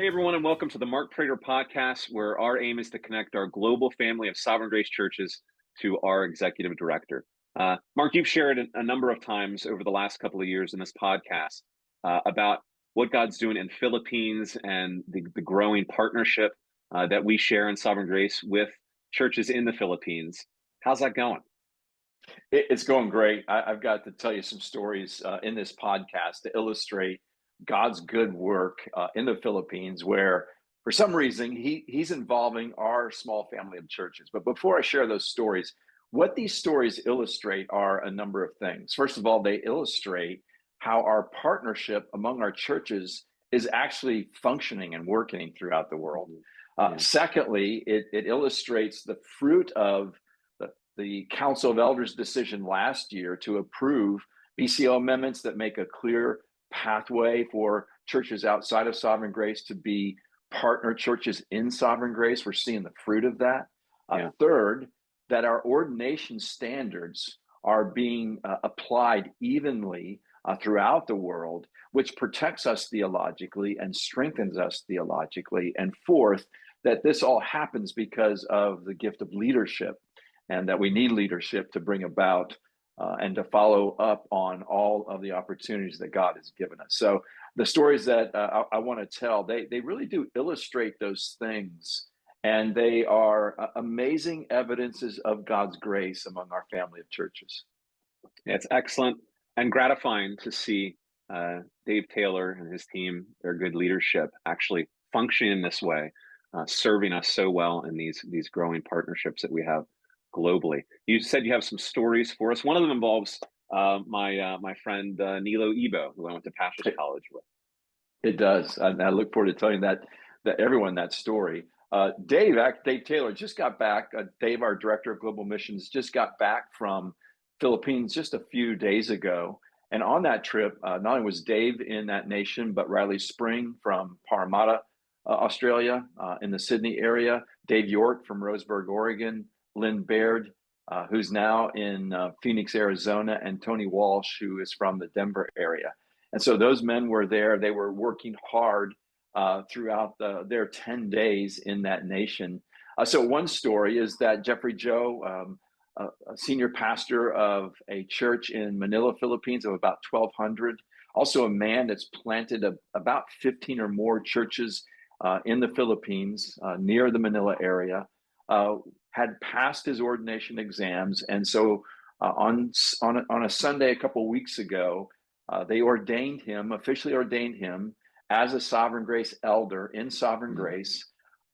Hey, everyone, and welcome to the Mark Prater podcast, where our aim is to connect our global family of Sovereign Grace churches to our executive director. Mark, you've shared a number of times over the last couple of years in this podcast about what God's doing in Philippines and the growing partnership that we share in Sovereign Grace with churches in the Philippines. How's that going? It's going great. I've got to tell you some stories in this podcast to illustrate God's good work in the Philippines, where for some reason he's involving our small family of churches. But before I share those stories, what these stories illustrate are a number of things. First of all, they illustrate how our partnership among our churches is actually functioning and working throughout the world. Secondly, it illustrates the fruit of the Council of Elders decision last year to approve BCO amendments that make a clear pathway for churches outside of Sovereign Grace to be partner churches in Sovereign Grace. We're seeing the fruit of that. Third, that our ordination standards are being applied evenly throughout the world, which protects us theologically and strengthens us theologically. And fourth, that this all happens because of the gift of leadership, and that we need leadership to bring about and to follow up on all of the opportunities that God has given us. So the stories that I want to tell, they really do illustrate those things, and they are amazing evidences of God's grace among our family of churches. It's excellent and gratifying to see Dave Taylor and his team, their good leadership, actually functioning in this way, serving us so well in these growing partnerships that we have globally. You said you have some stories for us. One of them involves my friend Nilo Ebo, who I went to pastor's college with. It does. I look forward to telling that everyone that story. Dave Taylor just got back. Dave, our director of global missions, just got back from Philippines just a few days ago. And on that trip, not only was Dave in that nation, but Riley Spring from Parramatta, Australia, in the Sydney area, Dave York from Roseburg, Oregon, Lynn Baird, who's now in Phoenix, Arizona, and Tony Walsh, who is from the Denver area. And so those men were there. They were working hard throughout their 10 days in that nation. So one story is that Jeffrey Joe, a senior pastor of a church in Manila, Philippines, of about 1,200, also a man that's planted about 15 or more churches in the Philippines near the Manila area, had passed his ordination exams. And so on a Sunday a couple of weeks ago, they officially ordained him as a Sovereign Grace elder in Sovereign Grace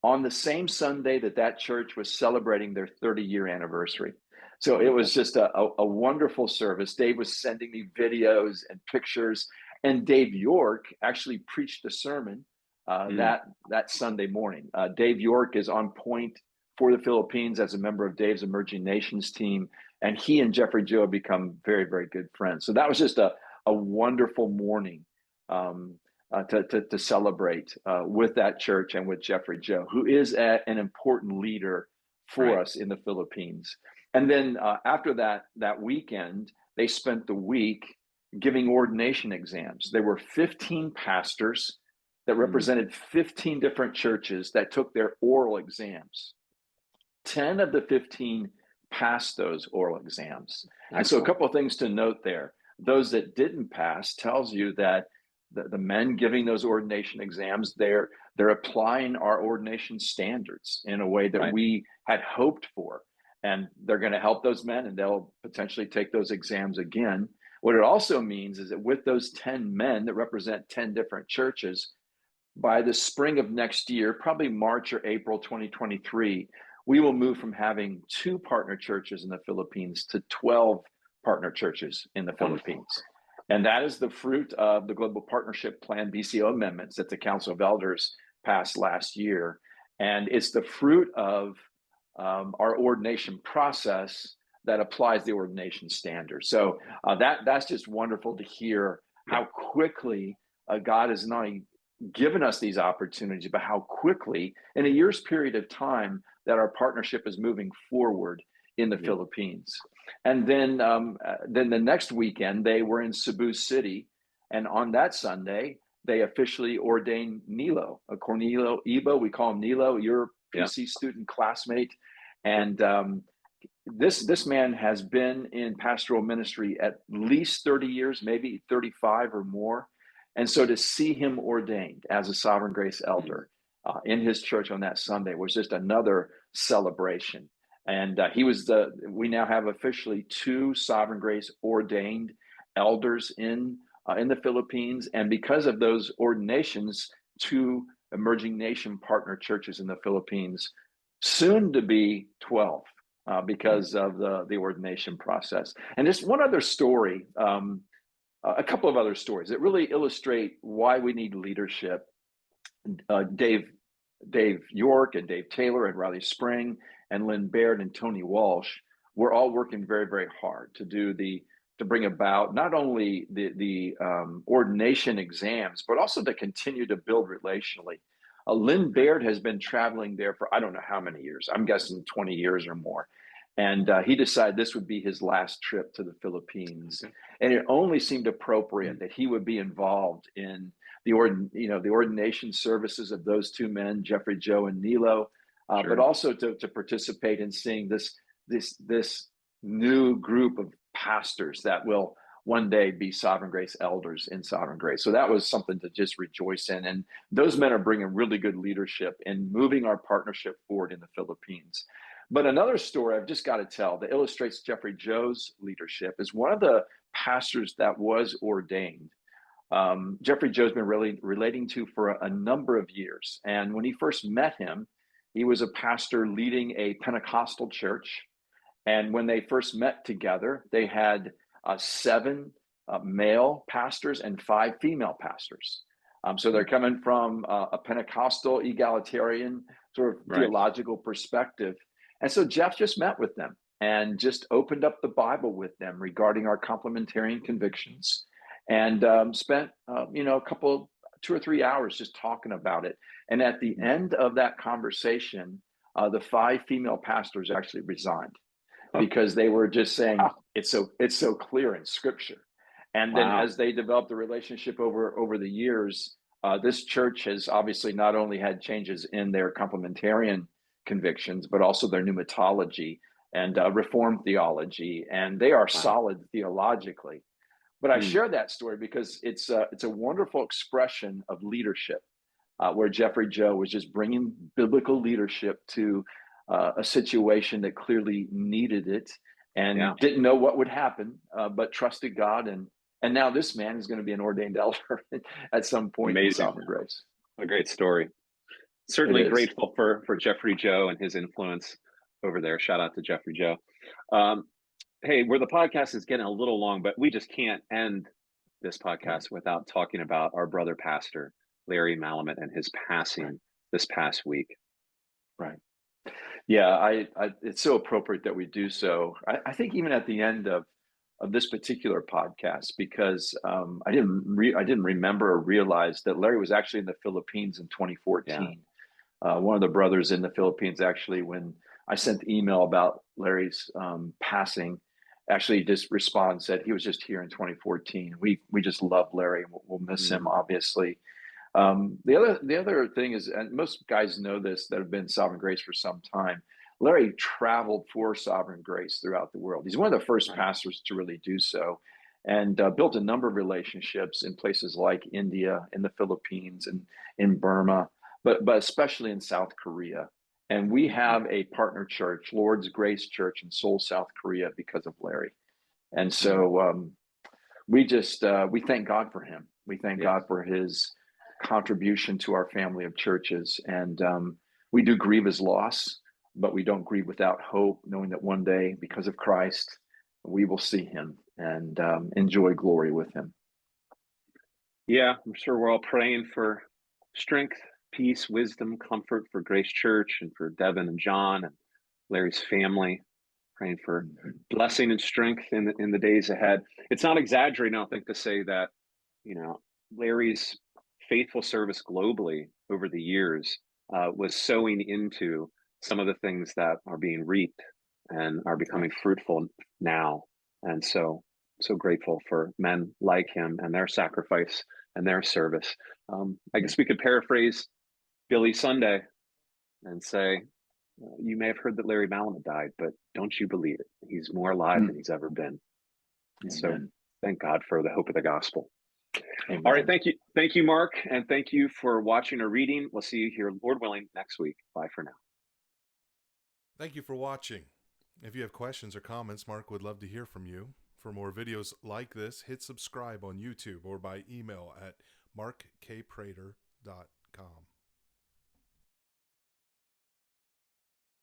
on the same Sunday that church was celebrating their 30-year anniversary. So it was just a wonderful service. Dave was sending me videos and pictures, and Dave York actually preached a sermon that Sunday morning. Dave York is on point for the Philippines as a member of Dave's Emerging Nations team, and he and Jeffrey Joe have become very, very good friends. So that was just a wonderful morning to celebrate with that church and with Jeffrey Joe, who is an important leader for us in the Philippines. And then after that weekend, they spent the week giving ordination exams. There were 15 pastors that represented 15 different churches that took their oral exams. 10 of the 15 passed those oral exams. And so a couple of things to note there. Those that didn't pass tells you that the men giving those ordination exams, they're applying our ordination standards in a way that we had hoped for. And they're going to help those men, and they'll potentially take those exams again. What it also means is that with those 10 men that represent 10 different churches, by the spring of next year, probably March or April 2023, we will move from having 2 partner churches in the Philippines to 12 partner churches in the Philippines. And that is the fruit of the Global Partnership Plan BCO amendments that the Council of Elders passed last year. And it's the fruit of our ordination process that applies the ordination standards. So that's just wonderful to hear how quickly God has not only given us these opportunities, but how quickly, in a year's period of time, that our partnership is moving forward in the Philippines. And then the next weekend, they were in Cebu City. And on that Sunday, they officially ordained Nilo, Cornelio Ebo. We call him Nilo, your Yeah. PC student classmate. And this man has been in pastoral ministry at least 30 years, maybe 35 or more. And so to see him ordained as a Sovereign Grace elder in his church on that Sunday was just another celebration. And we now have officially 2 Sovereign Grace ordained elders in the Philippines. And because of those ordinations, 2 emerging nation partner churches in the Philippines, soon to be 12. Because of the ordination process. And just one other story, a couple of other stories that really illustrate why we need leadership. Dave York and Dave Taylor and Riley Spring and Lynn Baird and Tony Walsh were all working very, very hard to bring about not only the ordination exams, but also to continue to build relationally. Lynn Baird has been traveling there for I don't know how many years. I'm guessing 20 years or more. And he decided this would be his last trip to the Philippines. And it only seemed appropriate that he would be involved in the ordination services of those 2 men, Jeffrey Joe and Nilo, but also to participate in seeing this new group of pastors that will one day be Sovereign Grace elders in Sovereign Grace. So that was something to just rejoice in. And those men are bringing really good leadership and moving our partnership forward in the Philippines. But another story I've just got to tell that illustrates Jeffrey Joe's leadership is one of the pastors that was ordained. Jeffrey Joe's been really relating to for a number of years. And when he first met him, he was a pastor leading a Pentecostal church. And when they first met together, they had 7 male pastors and 5 female pastors. So they're coming from a Pentecostal egalitarian sort of theological perspective. And so Jeff just met with them and just opened up the Bible with them regarding our complementarian convictions and spent, a couple, 2 or 3 hours just talking about it. And at the end of that conversation, the 5 female pastors actually resigned because they were just saying it's so clear in Scripture. And then as they developed the relationship over the years, this church has obviously not only had changes in their complementarian convictions, but also their pneumatology and Reformed theology, and they are solid theologically. But I share that story because it's a wonderful expression of leadership, where Jeffrey Joe was just bringing biblical leadership to a situation that clearly needed it and didn't know what would happen, but trusted God. And now this man is going to be an ordained elder at some point in Sovereign Grace. What a great story. Certainly grateful for Jeffrey Joe and his influence over there. Shout out to Jeffrey Joe. Hey, where the podcast is getting a little long, but we just can't end this podcast without talking about our brother pastor, Larry Malament, and his passing this past week. Right. Yeah, it's so appropriate that we do so. I think even at the end of this particular podcast, because I didn't remember or realize that Larry was actually in the Philippines in 2014. One of the brothers in the Philippines, actually, when I sent the email about Larry's passing, actually just responded and said he was just here in 2014. We just love Larry. We'll miss him, obviously. The other thing is, and most guys know this that have been Sovereign Grace for some time, Larry traveled for Sovereign Grace throughout the world. He's one of the first pastors to really do so, and built a number of relationships in places like India, in the Philippines, and in Burma, but especially in South Korea. And we have a partner church, Lord's Grace Church in Seoul, South Korea, because of Larry. And so we thank God for him. We thank God for his contribution to our family of churches. And we do grieve his loss, but we don't grieve without hope, knowing that one day, because of Christ, we will see him and enjoy glory with him. Yeah, I'm sure we're all praying for strength, peace, wisdom, comfort for Grace Church and for Devin and John and Larry's family, praying for blessing and strength in the days ahead. It's not exaggerating, I don't think, to say that, Larry's faithful service globally over the years was sowing into some of the things that are being reaped and are becoming fruitful now. And so so grateful for men like him and their sacrifice and their service. I guess we could paraphrase Billy Sunday and say, you may have heard that Larry Malament died, but don't you believe it? He's more alive than he's ever been. And so thank God for the hope of the gospel. Amen. All right. Thank you, Mark. And thank you for watching or reading. We'll see you here, Lord willing, next week. Bye for now. Thank you for watching. If you have questions or comments, Mark would love to hear from you. For more videos like this, hit subscribe on YouTube or by email at markkprater.com.